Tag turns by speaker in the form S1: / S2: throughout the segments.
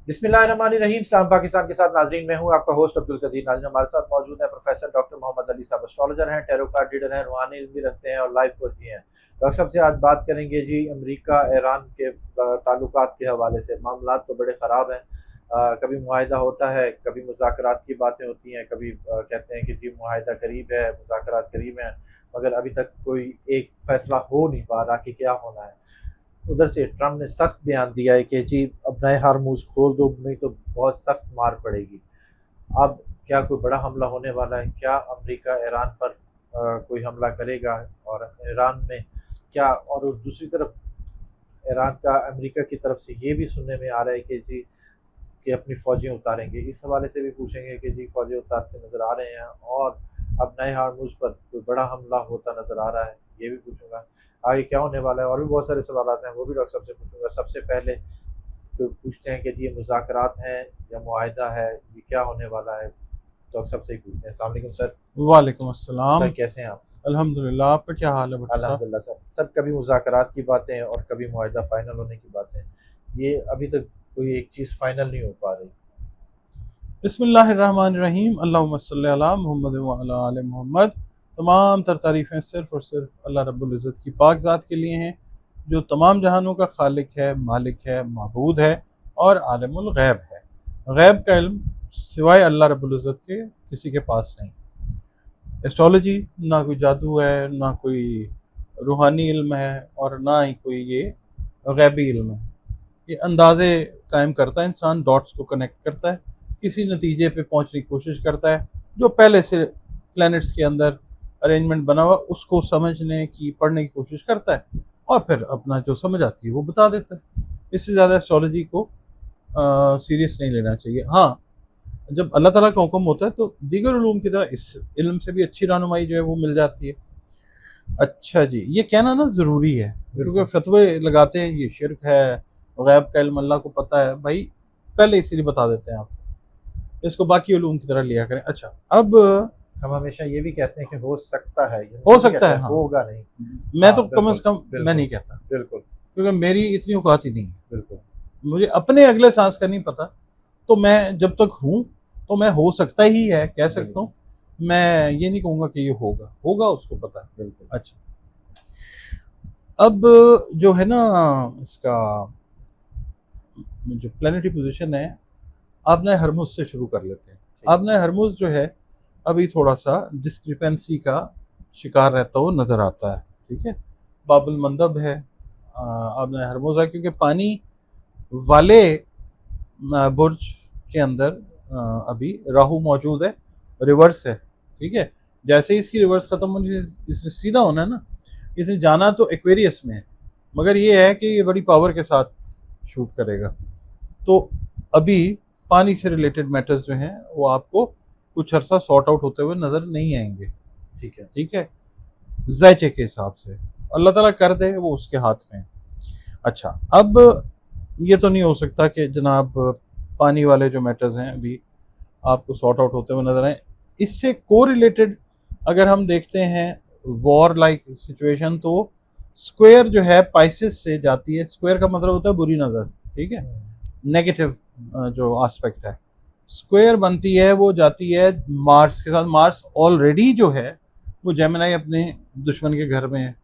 S1: बिस्मिल्लाहिर्रहमानिर्रहीम। इस्लाम पाकिस्तान के साथ नाजरीन, मैं हूँ आपका होस्ट अब्दुल कदीर। नाजरीन, हमारे साथ मौजूद है प्रोफेसर डॉक्टर मोहम्मद अली साहब। एस्ट्रोलॉजर हैं, टैरो कार्ड रीडर हैं, रूहानी इल्म भी रखते हैं और लाइफ कोच भी हैं। डॉक्टर साहब से आज बात करेंगे जी अमेरिका ईरान के ताल्लुकात के हवाले से। मामलात तो बड़े ख़राब हैं। कभी मुआहिदा होता है, कभी मुज़ाकरात की बातें होती हैं, कभी कहते हैं कि जी मुआहिदा करीब है, मुज़ाकरात करीब हैं, मगर अभी तक कोई एक फ़ैसला हो नहीं पा रहा कि क्या होना है। उधर से ट्रम्प ने सख्त बयान दिया है कि जी अब नए हार्मूज खोल दो, नहीं तो बहुत सख्त मार पड़ेगी। अब क्या कोई बड़ा हमला होने वाला है? क्या अमेरिका ईरान पर कोई हमला करेगा? और ईरान में क्या, और दूसरी तरफ ईरान का अमेरिका की तरफ से ये भी सुनने में आ रहा है कि जी कि अपनी फ़ौजें उतारेंगे। इस हवाले से भी पूछेंगे कि जी फ़ौजें उतारते नज़र आ रहे हैं, और अब नए हार्मूज़ पर कोई बड़ा हमला होता नज़र आ रहा है, ये भी पूछूँगा। आगे क्या होने वाला है, और भी बहुत सारे सवालात हैं, वो भी डॉक्टर साहब से पूछूँगा। सबसे पहले तो पूछते हैं कि जी ये मुज़ाकरात हैं या मुआहिदा है, ये क्या होने वाला है? डॉक्टर साहब से ही पूछते हैं। अस्सलाम वालेकुम सर।
S2: वालेकुम
S1: सर
S2: अस्सलाम।
S1: कैसे हैं आप?
S2: अल्हम्दुलिल्लाह, आपका क्या हाल है भट्टी साहब?
S1: अल्हम्दुलिल्लाह सर। सर कभी मुज़ाकरात की बातें और कभी मुआहिदा फ़ाइनल होने की बातें। ये अभी तक कोई एक चीज़ फ़ाइनल नहीं हो पा रही।
S2: बिस्मिल्लाहिर्रहमानिर्रहीम, अल्लाहुम्मा सल्लि अला मुहम्मद व अला आले मोहम्मद। तमाम तर तारीफ़ें सिर्फ़ और सिर्फ अल्लाह रब्बुल इज़्ज़त की पाक ज़ात के लिए हैं, जो तमाम जहानों का खालिक है, मालिक है, माबूद है और आलिमुल गैब है। गैब का इल्म सिवाय अल्लाह रब्बुल इज़्ज़त के किसी के पास नहीं। एस्ट्रोलॉजी ना कोई जादू है, ना कोई रूहानी इल्म है और ना ही कोई ये गैबी इल्म है। ये अंदाज़े कायम करता है, इंसान डॉट्स को कनेक्ट करता है, किसी नतीजे पे पहुंचने की कोशिश करता है, जो पहले से प्लैनेट्स के अंदर अरेंजमेंट बना हुआ उसको समझने की, पढ़ने की कोशिश करता है और फिर अपना जो समझ आती है वो बता देता है। इससे ज़्यादा एस्ट्रोलॉजी को सीरियस नहीं लेना चाहिए। हाँ, जब अल्लाह ताला का हुक्म होता है तो दीगर उलूम की तरह इस इल्म से भी अच्छी रहनुमाई जो है वो मिल जाती है। अच्छा जी, ये कहना ना ज़रूरी है, क्योंकि
S1: बिल्कुल।
S2: फतवे लगाते हैं ये शिर्क है, गैब का इल्म अल्लाह को पता है। भाई पहले इसीलिए बता देते हैं आप, इसको बाकी उलूम की तरह लिया करें। अच्छा, अब
S1: हम हमेशा ये भी कहते हैं कि हो सकता है,
S2: हो
S1: ये नहीं
S2: सकता
S1: कहते
S2: है,
S1: हैं
S2: हाँ।
S1: होगा नहीं।
S2: मैं
S1: हाँ,
S2: तो कम
S1: बिल्कुल,
S2: से कम मैं
S1: बिल्कुल,
S2: नहीं कहता,
S1: बिल्कुल,
S2: क्योंकि मेरी इतनी औकात ही नहीं है।
S1: बिल्कुल।
S2: मुझे अपने अगले सांस का नहीं पता, तो मैं जब तक हूँ तो मैं हो सकता ही है कह सकता
S1: बिल्कुल,
S2: हूँ। मैं ये नहीं कहूँगा कि ये होगा, होगा उसको पता है।
S1: बिल्कुल।
S2: अच्छा, अब जो है ना इसका जो प्लानिटरी पोजीशन है, आपने हरमुज से शुरू कर लेते हैं।
S1: ठीक है।
S2: आपने हरमुज जो है अभी थोड़ा सा डिस्क्रिपेंसी का शिकार रहता हुआ नजर आता है। ठीक है, बाबुल मंदब है, आपने हरमुज है, क्योंकि पानी वाले बुर्ज के अंदर अभी राहु मौजूद है, रिवर्स है। ठीक है, जैसे ही इसकी रिवर्स खत्म होने से इसने सीधा होना है ना, इसने जाना तो एक्वेरियस में है, मगर ये है कि ये बड़ी पावर के साथ शूट करेगा। तो अभी पानी से रिलेटेड मैटर्स जो हैं वो आपको कुछ अर्सा सॉर्ट आउट होते हुए नज़र नहीं आएंगे।
S1: ठीक है।
S2: ठीक है, जैचे के हिसाब से अल्लाह ताला कर दे, वो उसके हाथ में है। अच्छा, अब ये तो नहीं हो सकता कि जनाब पानी वाले जो मैटर्स हैं अभी आपको सॉर्ट आउट होते हुए नजर आए। इससे को रिलेटेड अगर हम देखते हैं वॉर लाइक सिचुएशन, तो स्क्वायर जो है पाइसिस से जाती है। स्क्वायर का मतलब होता है बुरी नज़र। ठीक है, नेगेटिव जो एस्पेक्ट है, स्क्वायर बनती है वो जाती है मार्स के साथ। मार्स ऑलरेडी जो है वो जेमिनाई अपने दुश्मन के घर में है।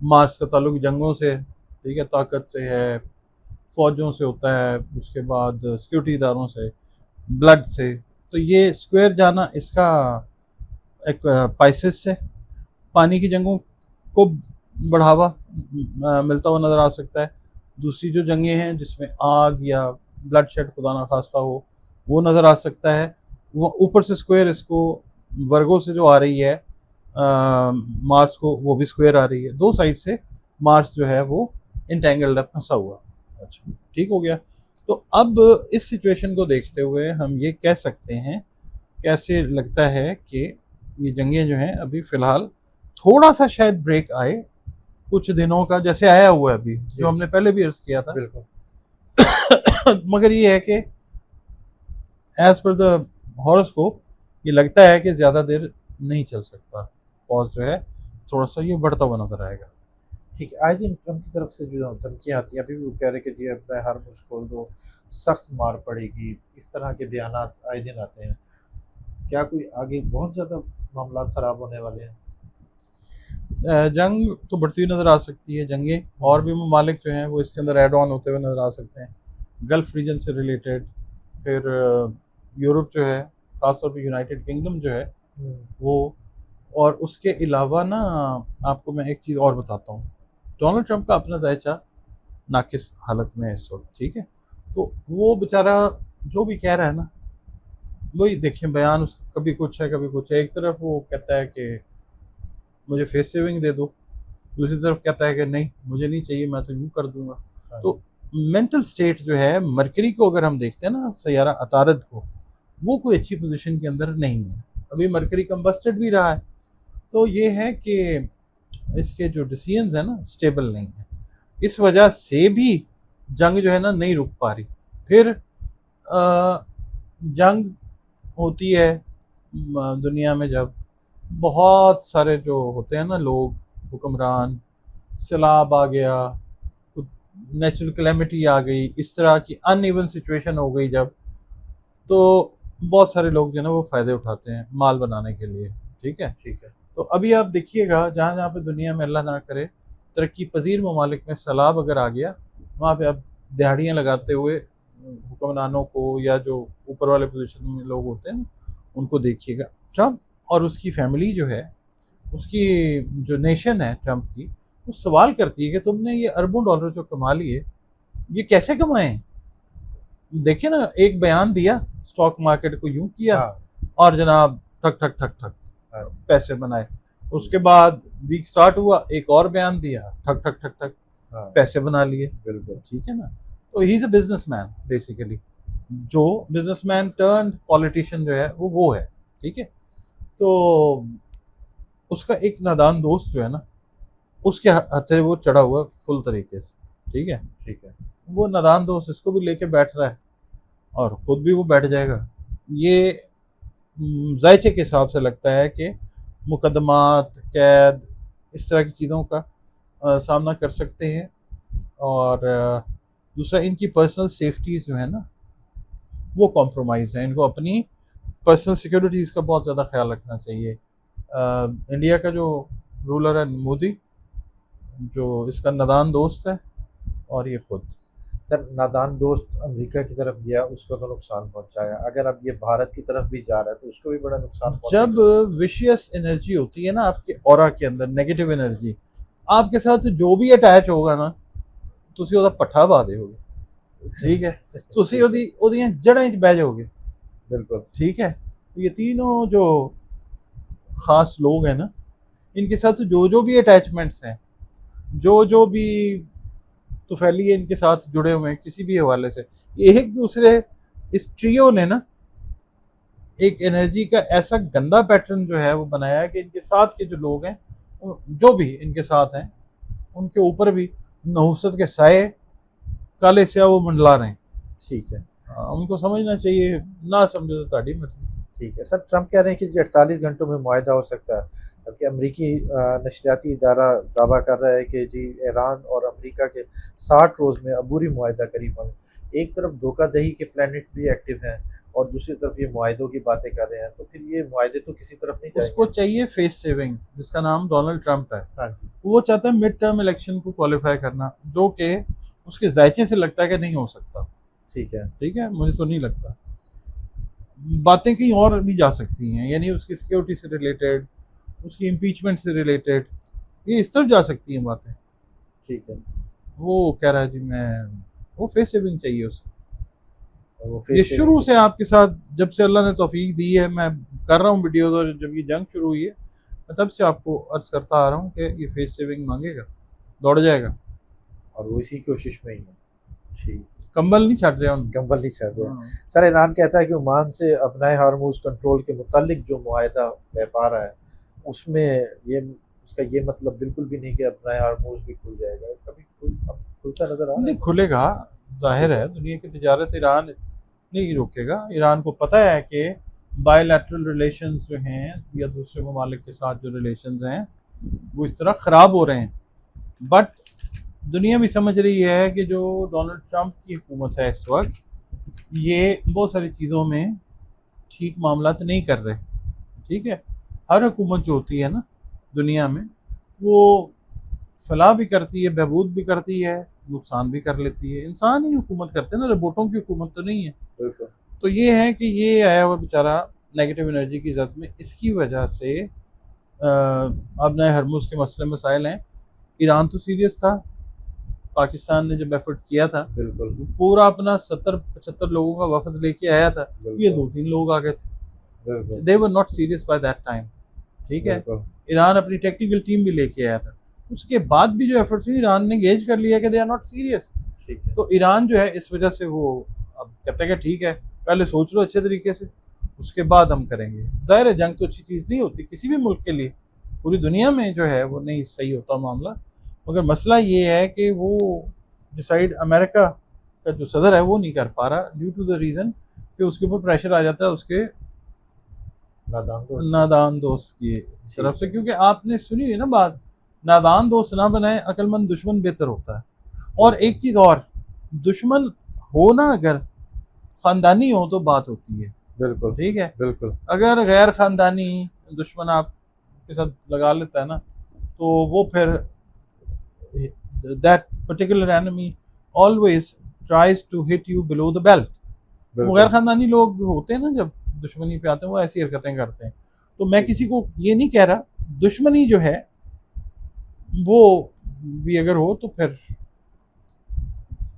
S2: मार्स का ताल्लुक जंगों से, ठीक है, ताकत से है, फौजों से होता है, उसके बाद सिक्योरिटी इदारों से, ब्लड से। तो ये स्क्वायर जाना इसका एक पाइसिस से पानी की जंगों को बढ़ावा मिलता हुआ नज़र आ सकता है। दूसरी जो जंगें हैं जिसमें आग या ब्लड शेड खुदा ना खास्ता हो, वो नज़र आ सकता है। वो ऊपर से स्क्वायर इसको वर्गों से जो आ रही है मार्स को, वो भी स्क्वायर आ रही है। दो साइड से मार्स जो है वो इंटेंगल्ड है, फंसा हुआ। अच्छा, ठीक हो गया। तो अब इस सिचुएशन को देखते हुए हम ये कह सकते हैं, कैसे लगता है कि ये जंगें जो हैं अभी फ़िलहाल थोड़ा सा शायद ब्रेक आए कुछ दिनों का, जैसे आया हुआ है अभी, जो
S1: जी,
S2: हमने पहले भी अर्ज़ किया था।
S1: बिल्कुल।
S2: मगर ये है कि एज़ पर द हॉरोस्कोप ये लगता है कि ज़्यादा देर नहीं चल सकता। पॉज़ जो है थोड़ा सा ये बढ़ता हुआ नज़र आएगा।
S1: ठीक है, आए दिन ट्रम्प की तरफ से जो धमकियाँ आती हैं, अभी भी वो कह रहे हैं कि जी अब हर मुझ खोल दो, सख्त मार पड़ेगी, इस तरह के बयानात आए दिन आते हैं। क्या कोई आगे बहुत ज़्यादा मामला ख़राब होने वाले हैं?
S2: जंग तो बढ़ती हुई नज़र आ सकती है, जंगें और भी ममालिक जो हैं वो इसके अंदर ऐड ऑन होते हुए नज़र आ सकते हैं, गल्फ़ रीजन से रिलेटेड। फिर यूरोप जो है, ख़ासतौर पे यूनाइटेड किंगडम जो है
S1: हुँ,
S2: वो, और उसके अलावा ना आपको मैं एक चीज़ और बताता हूँ। डोनाल्ड ट्रंप का अपना ज़ायचा नाकिस हालत में है इस वक़्त, ठीक है? तो वो बेचारा जो भी कह रहा है ना, वही देखिए बयान उसका कभी कुछ है, कभी कुछ है। एक तरफ वो कहता है कि मुझे फेस सेविंग दे दो, दूसरी तरफ कहता है कि नहीं मुझे नहीं चाहिए, मैं तो यूँ कर दूँगा।
S1: हाँ
S2: तो
S1: जी।
S2: मेंटल स्टेट जो है मरकरी को अगर हम देखते हैं ना, सैयारा अतारद को, वो कोई अच्छी पोज़ीशन के अंदर नहीं है। अभी मरकरी कंबस्टेड भी रहा है। तो ये है कि इसके जो डिसीजंस हैं ना स्टेबल नहीं है। इस वजह से भी जंग जो है ना नहीं रुक पा रही। फिर जंग होती है दुनिया में जब बहुत सारे जो होते हैं ना लोग, हुक्मरान, सैलाब आ गया, नेचुरल कैलेमिटी आ गई, इस तरह की अनइवन सिचुएशन हो गई जब, तो बहुत सारे लोग जो है ना वो फ़ायदे उठाते हैं माल बनाने के लिए, ठीक है?
S1: ठीक है।
S2: तो अभी आप देखिएगा जहाँ जहाँ पे दुनिया में अल्लाह ना करे तरक्की पजीर ममालिक में सैलाब अगर आ गया, वहाँ पे आप दिहाड़ियाँ लगाते हुए हुक्मरानों को या जो ऊपर वाले पोजीशन में लोग होते हैं ना उनको देखिएगा। ट्रंप और उसकी फैमिली जो है, उसकी जो नेशन है ट्रंप की, वो सवाल करती है कि तुमने ये अरबों डॉलर जो कमा लिए, ये कैसे कमाए? देखिए ना, एक बयान दिया, स्टॉक मार्केट को यूँ किया
S1: हाँ,
S2: और जनाब ठक, ठक, ठक, ठक
S1: हाँ,
S2: पैसे बनाए। उसके बाद वीक स्टार्ट हुआ, एक और बयान दिया, ठक, ठक, ठक, ठक
S1: हाँ,
S2: पैसे बना लिए।
S1: बिल्कुल।
S2: ठीक है ना? तो he is a businessman basically. जो बिज़नेसमैन टर्न्ड पॉलिटिशियन जो है, वो है। ठीक है? तो उसका एक नादान दोस्त जो है ना, उसके हत्थे वो चढ़ा हुआ है फुल तरीके से। ठीक है?
S1: ठीक है।
S2: वो नादान दोस्त इसको भी लेके बैठ रहा है और खुद भी वो बैठ जाएगा। ये ज़ायचे के हिसाब से लगता है कि मुकदमात, कैद, इस तरह की चीज़ों का सामना कर सकते हैं। और दूसरा इनकी पर्सनल सेफ्टीज़ जो है ना, वो कॉम्प्रोमाइज़ हैं। इनको अपनी पर्सनल सिक्योरिटीज़ का बहुत ज़्यादा ख्याल रखना चाहिए। इंडिया का जो रूलर है मोदी, जो इसका नादान दोस्त है, और ये खुद।
S1: सर, नादान दोस्त अमेरिका की तरफ गया, उसको तो नुकसान पहुँचाया। अगर अब ये भारत की तरफ भी जा रहा है, तो उसको भी बड़ा नुकसान
S2: जब
S1: पहुँचेगा।
S2: विशियस एनर्जी होती है ना आपके ऑरा के अंदर, नेगेटिव एनर्जी, आपके साथ जो भी अटैच होगा ना, ਤੁਸੀਂ ਉਹਦਾ ਪੱਠਾ ਪਾ ਦਿਓਗੇ। ठीक है? ਤੁਸੀਂ
S1: ठीक है,
S2: ਉਹਦੀਆਂ ਜੜ੍ਹਾਂ 'ਚ ਬਹਿ ਜਾਓਗੇ।
S1: बिल्कुल।
S2: ठीक है? तो ये तीनों जो खास लोग हैं ना, इनके साथ जो जो भी अटैचमेंट्स हैं, जो जो भी तुफैली है इनके साथ जुड़े हुए हैं किसी भी हवाले से, ये एक दूसरे, इस ट्रियो ने ना एक एनर्जी का ऐसा गंदा पैटर्न जो है वो बनाया है कि इनके साथ के जो लोग हैं, जो भी इनके साथ हैं, उनके ऊपर भी नहुसत के साए काले स्याह वो मंडला रहे हैं।
S1: ठीक है,
S2: उनको समझना चाहिए, ना समझो तो ताड़ी मर्जी।
S1: ठीक है। सर, ट्रंप कह रहे हैं कि जी 48 घंटों में मुआहिदा हो सकता है। जबकि अमरीकी नशरियाती इदारा दावा कर रहा है कि जी ईरान और अमरीका के 60 रोज़ में अबूरी मुआहिदा करीब हों। एक तरफ धोखाधही के प्लैनेट भी एक्टिव हैं और दूसरी तरफ ये मुआहिदों की बातें कर रहे हैं, तो फिर ये मुआहिदे तो किसी तरफ नहीं
S2: उसको
S1: जाएंगे।
S2: चाहिए फेस सेविंग, जिसका नाम डोनाल्ड ट्रंप है।
S1: हाँ जी।
S2: वो चाहता है मिड टर्म इलेक्शन को क्वालिफाई करना, जो कि उसके जायचे से लगता है कि नहीं हो सकता।
S1: ठीक है।
S2: ठीक है, मुझे तो नहीं लगता। बातें कहीं और भी जा सकती हैं, यानी उसकी सिक्योरिटी से रिलेटेड, उसकी इम्पीचमेंट से रिलेटेड, ये इस तरफ जा सकती हैं बातें।
S1: ठीक है।
S2: वो कह रहा है जी मैं, वो फेस सेविंग चाहिए उसको।
S1: और वो
S2: ये
S1: फेस
S2: शुरू
S1: सेविंग
S2: से आपके साथ, जब से अल्लाह ने तौफीक दी है, मैं कर रहा हूँ वीडियोज, और जब ये जंग शुरू हुई है, मैं तब से आपको अर्ज करता आ रहा हूँ कि ये फेस सेविंग मांगेगा, दौड़ जाएगा।
S1: और वो इसी कोशिश में ही है। ठीक।
S2: कंबल नहीं छाट रहे उन।
S1: कंबल नहीं चल रहे हैं।
S2: हाँ।
S1: सर, ईरान कहता है कि ओमान से अपनाए हार्मूज कंट्रोल के मुतालिक जो मुआहिदा तय पा रहा है, उसमें ये उसका ये मतलब बिल्कुल भी नहीं कि अपनाए हार्मूज भी खुल जाएगा। कभी अब खुलता नजर आ रहा
S2: नहीं
S1: है?
S2: खुलेगा, जाहिर
S1: ठीक
S2: है
S1: है।
S2: दुनिया की तिजारत ईरान नहीं रोकेगा। ईरान को पता है कि बायलैटरल रिलेशंस जो हैं या दूसरे ममालिक के साथ जो रिलेशंस हैं वो इस तरह ख़राब हो रहे हैं। बट दुनिया भी समझ रही है कि जो डोनाल्ड ट्रंप की हुकूमत है इस वक्त, ये बहुत सारी चीज़ों में ठीक मामलात नहीं कर रहे। ठीक है, हर हुकूमत जो होती है ना दुनिया में, वो फलाह भी करती है, बहबूद भी करती है, नुकसान भी कर लेती है। इंसान ही हुकूमत करते हैं ना, रोबोटों की हुकूमत तो नहीं है।
S1: बिल्कुल।
S2: तो ये है कि ये आया हुआ बेचारा नेगेटिव एनर्जी की जद में, इसकी वजह से अब नए हरमुज़ के मसले मसाइल हैं। ईरान तो सीरियस था, पाकिस्तान ने जब एफर्ट किया था,
S1: बिल्कुल।
S2: वो पूरा अपना 70-75 लोगों का वफद लेके आया था, ये
S1: बिल्कुल।
S2: 2-3 लोग आ गए थे।
S1: बिल्कुल।
S2: They were not serious by that time. ठीक है,
S1: बिल्कुल।
S2: ईरान अपनी टेक्निकल टीम भी लेके आया था, उसके बाद भी जो एफर्ट्स हुई, ईरान ने गेज कर लिया कि दे आर नॉट सीरियस।
S1: ठीक है।
S2: तो ईरान जो है इस वजह से वो अब कहते हैं कि ठीक है, पहले सोच लो अच्छे तरीके से, उसके बाद हम करेंगे। दायरे जंग तो अच्छी चीज़ नहीं होती किसी भी मुल्क के लिए, पूरी दुनिया में जो है वो नहीं सही होता मामला। मगर मसला ये है कि वो डिसाइड अमेरिका का जो सदर है वो नहीं कर पा रहा, ड्यू टू द रीज़न कि उसके ऊपर प्रेशर आ जाता है उसके नादान दोस्त की तरफ से। क्योंकि आपने सुनी है ना बात, नादान दोस्त ना बनाए, अक्लमंद दुश्मन बेहतर होता है। और एक चीज़ और, दुश्मन हो ना अगर ख़ानदानी हो तो बात होती है।
S1: बिल्कुल।
S2: ठीक है,
S1: बिल्कुल।
S2: अगर गैर ख़ानदानी दुश्मन आपके साथ लगा लेता है ना, तो वो फिर that particular enemy always tries to hit you below the belt. वो गैर ख़ानदानी लोग होते हैं ना, जब दुश्मनी पे आते हैं वो ऐसी हरकतें करते हैं। तो मैं किसी को ये नहीं कह रहा, दुश्मनी जो है वो भी अगर हो तो फिर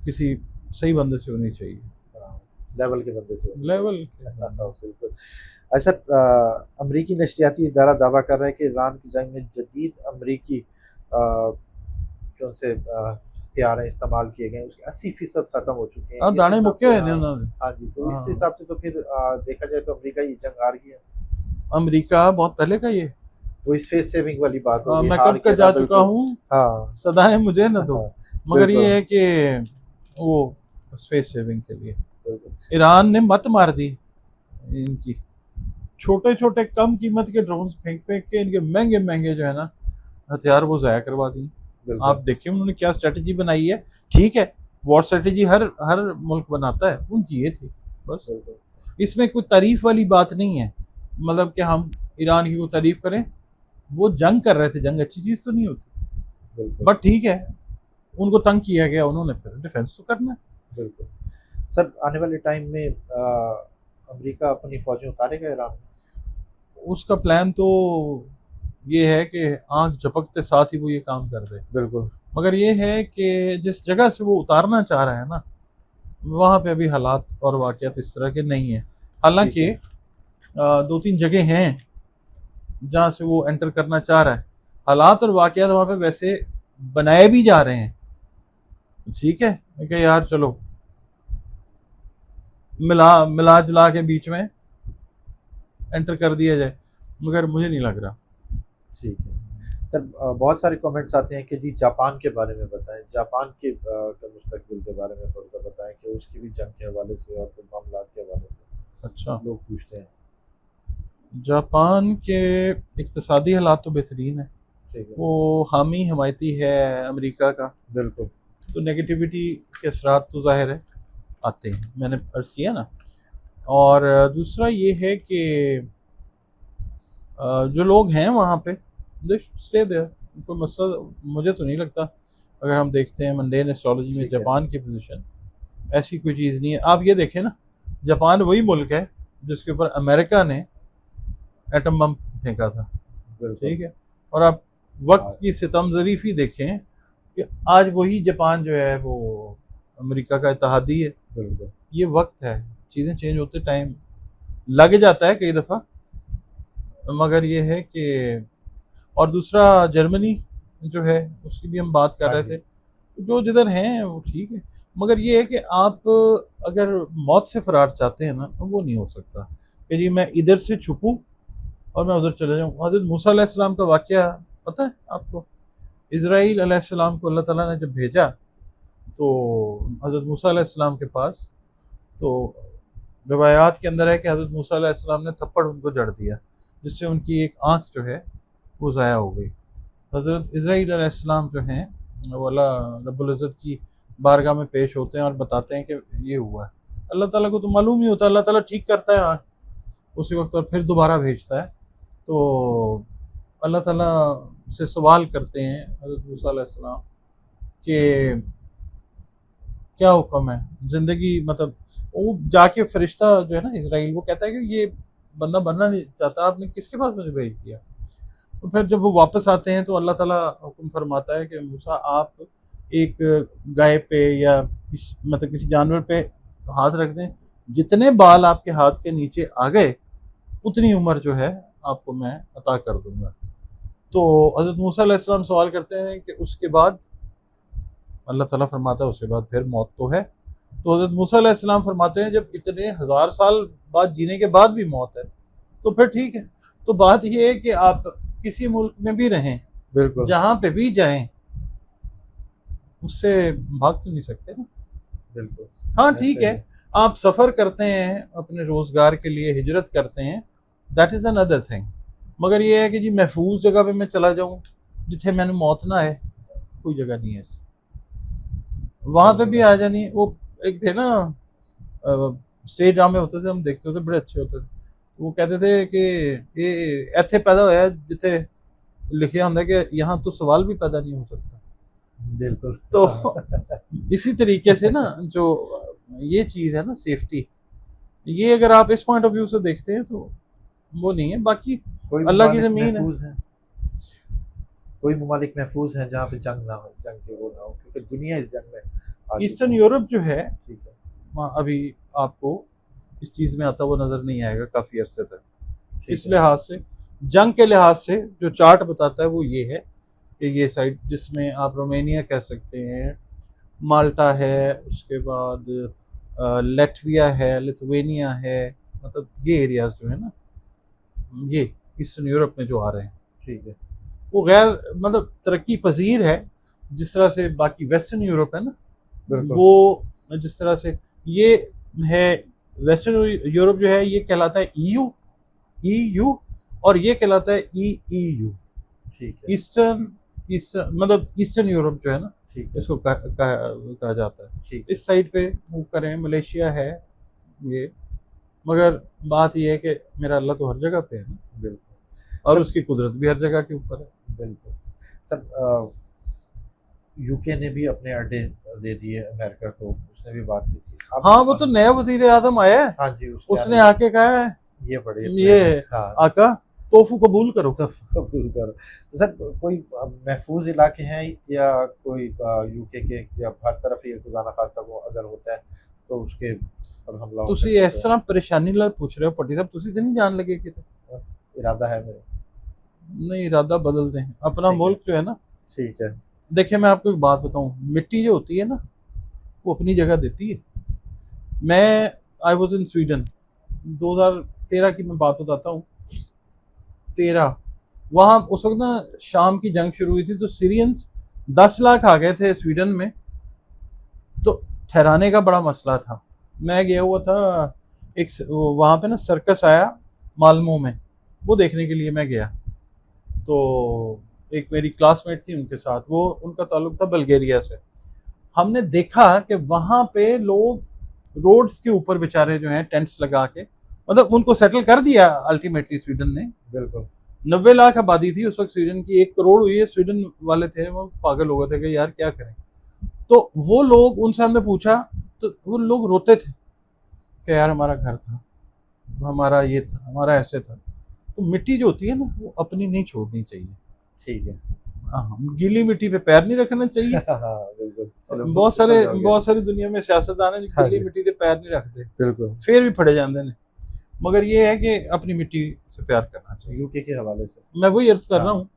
S2: किसी सही बंदे से होनी चाहिए,
S1: लेवल के बंदे से।
S2: लेवल
S1: बिल्कुल। अच्छा, अमरीकी नशरियाती इदारा दावा कर रहा है कि ईरान की जंग में जदीद अमरीकी जो से हथियार इस्तेमाल किए गए उसके 80% खत्म हो चुके हैं।
S2: दाने मुक्के हैं उन्होंने।
S1: हाँ जी, तो इस
S2: हाँ।
S1: हिसाब से तो फिर देखा जाए तो अमरीका ये जंग हार गया।
S2: अमेरिका बहुत पहले का ये,
S1: वो इस फेस सेविंग वाली बात हो गई,
S2: मैं
S1: हार
S2: कब का
S1: के
S2: जा
S1: ना
S2: चुका
S1: बिल्कुल।
S2: हूँ,
S1: हाँ।
S2: सदाएं मुझे न दो।
S1: हाँ,
S2: मगर ये
S1: बिल्कुल।
S2: है कि वो स्पेस सेविंग के लिए
S1: बिल्कुल।
S2: ईरान ने मत मार दी इनकी, छोटे छोटे कम कीमत के ड्रोन फेंक फेंक के इनके महंगे महंगे जो है ना हथियार वो ज़ाया करवा दी।
S1: बिल्कुल।
S2: आप देखिए उन्होंने क्या स्ट्रेटजी बनाई है। ठीक है, वॉर स्ट्रेटजी हर हर मुल्क बनाता है, उनकी ये थी बस।
S1: बिल्कुल।
S2: इसमें कोई तारीफ वाली बात नहीं है, मतलब कि हम ईरान की कोई तारीफ करें, वो जंग कर रहे थे, जंग अच्छी चीज़ तो नहीं होती,
S1: बिल्कुल।
S2: बट ठीक है, उनको तंग किया गया, उन्होंने फिर डिफेंस तो करना है।
S1: बिल्कुल। सर, आने वाले टाइम में अमेरिका अपनी फौजें उतारेगा ईरान में?
S2: उसका प्लान तो ये है कि आंख झपकते साथ ही वो ये काम कर दे।
S1: बिल्कुल।
S2: मगर ये है कि जिस जगह से वो उतारना चाह रहा है ना, वहाँ पे अभी हालात और वाक़यात इस तरह के नहीं हैं। हालांकि 2-3 जगह हैं जहाँ से वो एंटर करना चाह रहा है, हालात और वाक़यात वहाँ पे वैसे बनाए भी जा रहे हैं। ठीक है कि यार चलो मिला मिला जुला के बीच में एंटर कर दिया जाए, मगर मुझे नहीं लग रहा।
S1: ठीक है। सर, बहुत सारे कमेंट्स आते हैं कि जी जापान के बारे में बताएं, जापान के का मुस्तकबिल के बारे में थोड़ा सा बताएं कि उसकी भी जंग के हवाले से और कुछ मामलात के हवाले से
S2: अच्छा,
S1: लोग पूछते हैं।
S2: जापान के इक्तसादी हालात तो बेहतरीन है,
S1: ठीक है।
S2: वो हामी हमायती है अमेरिका का,
S1: बिल्कुल।
S2: तो नेगेटिविटी के असरात तो ज़ाहिर है आते हैं, मैंने अर्ज़ किया ना। और दूसरा ये है कि जो लोग हैं वहाँ पे दे स्टे देयर, कोई मसला मुझे तो नहीं लगता। अगर हम देखते हैं मंडेन एस्ट्रोलॉजी में
S1: ठीक है।
S2: जापान की पोजीशन, ऐसी कोई चीज़ नहीं है। आप ये देखें ना, जापान वही मुल्क है जिसके ऊपर अमेरिका ने एटम बम फेंका था।
S1: बिल्कुल।
S2: ठीक है, और आप वक्त की सितम ज़रीफ़ी देखें कि आज वही जापान जो है वो अमेरिका का इत्तेहादी है।
S1: बिल्कुल।
S2: ये वक्त है, चीज़ें चेंज होते टाइम लग जाता है कई दफ़ा, मगर ये है कि और दूसरा जर्मनी जो है उसकी भी हम बात कर
S1: हाँ
S2: रहे
S1: जी।
S2: थे, जो जिधर हैं वो ठीक है। मगर ये है कि आप अगर मौत से फरार चाहते हैं ना, तो वो नहीं हो सकता कि जी मैं इधर से छुपूँ और मैं उधर चले जाऊँ। हज़रत मूसा अलैहिस्सलाम का वाक़या पता है आपको? इज़राइल अलैहिस्सलाम को अल्लाह ताला ने जब भेजा, तो हज़रत मूसा अलैहिस्सलाम के पास, तो रिवायात के अंदर है कि हज़रत मूसा अलैहिस्सलाम ने थप्पड़ उनको जड़ दिया, जिससे उनकी एक आँख जो है वो ज़ाया हो गई। हज़रत इज़राइल अलैहिस्सलाम जो हैं वो अल्लाह रब्बुल इज़्ज़त की बारगाह में पेश होते हैं और बताते हैं कि ये हुआ है। अल्लाह ताला को तो मालूम ही होता है, अल्लाह ताला ठीक करता है आँख उसी वक्त और फिर दोबारा भेजता है। तो अल्लाह ताला से सवाल करते हैं हज़रत मूसा अलैहिस्सलाम कि क्या हुक्म है, ज़िंदगी मतलब वो जाके फरिश्ता जो है ना इज़राइल, वो कहता है कि ये बंदा बनना नहीं चाहता, आपने किसके पास मुझे भेज दिया। तो फिर जब वो वापस आते हैं तो अल्लाह ताला हुक्म फरमाता है कि मूसा आप एक गाय पे या मतलब किसी जानवर पे हाथ रख दें, जितने बाल आपके हाथ के नीचे आ गए उतनी उम्र जो है आपको मैं अता कर दूंगा। तो हज़रत मूसा अलैहिस्सलाम सवाल करते हैं कि उसके बाद, अल्लाह ताला फरमाता है उसके बाद फिर मौत तो है। तो हज़रत मूसा अलैहिस्सलाम फरमाते हैं जब इतने हज़ार साल बाद जीने के बाद भी मौत है तो फिर ठीक है। तो बात ये है कि आप किसी मुल्क में भी रहें,
S1: बिल्कुल
S2: जहाँ पे भी जाएं, उससे भाग तो नहीं सकते ना।
S1: बिल्कुल।
S2: हाँ
S1: ऐसे
S2: ठीक है,
S1: ही।
S2: आप सफ़र करते हैं अपने रोज़गार के लिए, हिजरत करते हैं, दैट इज़ अनदर थिंग। मगर ये है कि जी महफूज जगह पे मैं चला जाऊँ जिथे मैंने मौत ना है, कोई जगह नहीं है ऐसी। वहाँ पे भी
S1: बिल्कुल
S2: आ जानी है। वो एक थे ना स्टेज ड्रामे होते थे, हम देखते होते, बड़े अच्छे होते थे। वो कहते थे कि ये ਇੱਥੇ पैदा होया जिथे लिखा ਹੁੰਦਾ कि यहाँ तो सवाल भी पैदा नहीं हो सकता।
S1: बिल्कुल।
S2: तो
S1: हाँ,
S2: इसी तरीके से ना जो ये चीज़ है ना सेफ्टी, ये अगर आप इस पॉइंट ऑफ व्यू से देखते हैं तो वो नहीं है। बाकी
S1: कोई
S2: अल्लाह की
S1: ममालिक
S2: ज़मीन है।
S1: महफूज है, कोई ममालिक महफूज हैं जहाँ पे जंग ना हो, जंग के वो ना हो, क्योंकि दुनिया इस जंग में आ चुकी
S2: ईस्टर्न
S1: है।
S2: यूरोप जो है
S1: ठीक है।
S2: वहाँ अभी आपको इस चीज़ में आता हुआ नज़र नहीं आएगा काफ़ी अरसे तक।
S1: ठीक
S2: इस
S1: है।
S2: लिहाज से, जंग के लिहाज से जो चार्ट बताता है वो ये है कि ये साइड जिसमें आप रोमेनिया कह सकते हैं, माल्टा है, उसके बाद लेटविया है, लिथुवेनिया है, मतलब ये एरियाज जो है ना, ये ईस्टर्न यूरोप में जो आ रहे हैं,
S1: ठीक है।
S2: वो गैर मतलब तरक्की पजीर है। जिस तरह से बाकी वेस्टर्न यूरोप है ना,
S1: बिल्कुल।
S2: वो जिस तरह से ये है, वेस्टर्न यूरोप जो है ये कहलाता है ईयू, और ये कहलाता है ईईयू,
S1: ठीक है।
S2: ईस्टर्न ईस्टर्न मतलब ईस्टर्न यूरोप जो है ना,
S1: ठीक है।
S2: इसको कहा जाता है।
S1: ठीक है।
S2: इस साइड पे मूव करें, मलेशिया है ये। मगर बात ये है कि मेरा अल्लाह तो हर जगह पे है ना,
S1: बिल्कुल।
S2: और
S1: सर
S2: उसकी कुदरत भी हर जगह के ऊपर है।
S1: बिल्कुल। सर यूके ने भी अपने अड्डे दे दिए अमेरिका को, उसने भी बात की थी। आप
S2: हाँ, वो तो नया वजीर आजम आया है,
S1: हाँ जी, उसके
S2: उसने
S1: आने
S2: आके कहा है
S1: ये बड़े
S2: ये
S1: हाँ,
S2: आका तोफू कबूल करो।
S1: तो कबूल करो। तो सर कोई महफूज इलाके हैं या कोई यूके के या हर तरफ ही खुदा ना खास्ता को अगर होता है तो उसके पर हमला हो
S2: ਤੁਸੀਂ
S1: सकता
S2: ਇਸ ਤਰ੍ਹਾਂ ਪਰੇਸ਼ਾਨੀ ਨਾਲ ਪੁੱਛ ਰਹੇ ਹੋ ਭੱਟੀ ਸਾਹਿਬ, ਤੁਸੀਂ ਤੇ नहीं जान लगे किते?
S1: है। इरादा है मेरा।
S2: नहीं, इरादा बदल दें अपना
S1: ठीक है।
S2: मुल्क जो है ना।
S1: ठीक है।
S2: देखिए मैं आपको एक बात बताऊं, मिट्टी जो होती है ना वो अपनी जगह देती है। मैं आई वॉज इन स्वीडन 2013 की मैं बात बताता हूँ। 13 वहाँ उस वक्त ना शाम की जंग शुरू हुई थी, तो सीरियंस 10 लाख आ गए थे स्वीडन में। तो ठहराने का बड़ा मसला था। मैं गया हुआ था एक वहाँ पे ना सर्कस आया मालमो में, वो देखने के लिए मैं गया। तो एक मेरी क्लासमेट थी उनके साथ, वो उनका ताल्लुक था बल्गेरिया से। हमने देखा कि वहाँ पे लोग रोड्स के ऊपर बेचारे जो हैं टेंट्स लगा के, मतलब उनको सेटल कर दिया अल्टीमेटली स्वीडन ने।
S1: बिल्कुल।
S2: 90 लाख आबादी थी उस वक्त स्वीडन की, 1 करोड़ हुई है। स्वीडन वाले थे वो पागल हो गए थे कि यार क्या करें। तो वो लोग, उनसे हमने पूछा तो वो लोग रोते थे कि यार हमारा घर था, हमारा ये था, हमारा ऐसे था। तो मिट्टी जो होती है ना वो अपनी नहीं छोड़नी चाहिए।
S1: ठीक है।
S2: हाँ, गीली मिट्टी पे पैर नहीं रखना चाहिए।
S1: हाँ बिल्कुल। चलो,
S2: बहुत
S1: समझ
S2: सारे
S1: आ गया।
S2: बहुत सारी दुनिया में सियासतदान है जो
S1: हाँ
S2: गीली
S1: जी।
S2: मिट्टी पे पैर नहीं रखते,
S1: बिल्कुल।
S2: फिर भी फड़े जाते हैं। मगर ये है कि अपनी मिट्टी से प्यार करना चाहिए।
S1: यूके के हवाले से
S2: मैं वही अर्ज कर रहा
S1: हाँ।
S2: हूँ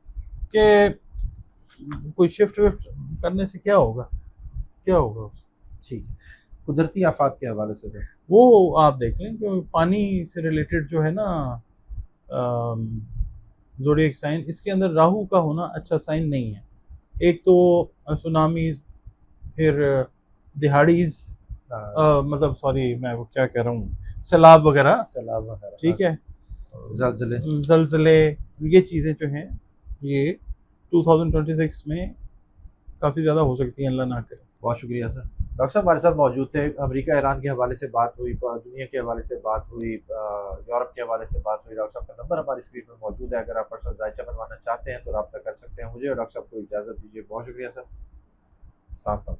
S2: कि कोई शिफ्ट विफ्ट करने से क्या होगा, क्या होगा।
S1: ठीक है। कुदरती आफात के हवाले से सर।
S2: वो आप देख लें कि पानी से रिलेटेड जो है ना ज़ोडिएक साइन, इसके अंदर राहु का होना अच्छा साइन नहीं है। एक तो सुनामीज, फिर दिहाड़ीज,
S1: हाँ,
S2: मतलब सॉरी मैं वो क्या कह रहा हूँ, सैलाब वगैरह,
S1: सैलाब वगैरह।
S2: ठीक है,
S1: ज़लज़ले।
S2: जलजले, ये चीज़ें जो हैं ये 2026 में काफ़ी ज़्यादा हो सकती हैं, अल्लाह ना करे।
S1: बहुत शुक्रिया सर। डॉक्टर साहब हमारे साथ मौजूद थे। अमेरिका ईरान के हवाले से बात हुई, दुनिया के हवाले से बात हुई, यूरोप के हवाले से बात हुई। डॉक्टर साहब का नंबर हमारी स्क्रीन पर मौजूद है, अगर आप पर्सनल जायचा बनवाना चाहते हैं तो रब्ता कर सकते हैं। मुझे और डॉक्टर साहब को इजाज़त दीजिए। बहुत शुक्रिया सर। सलाम।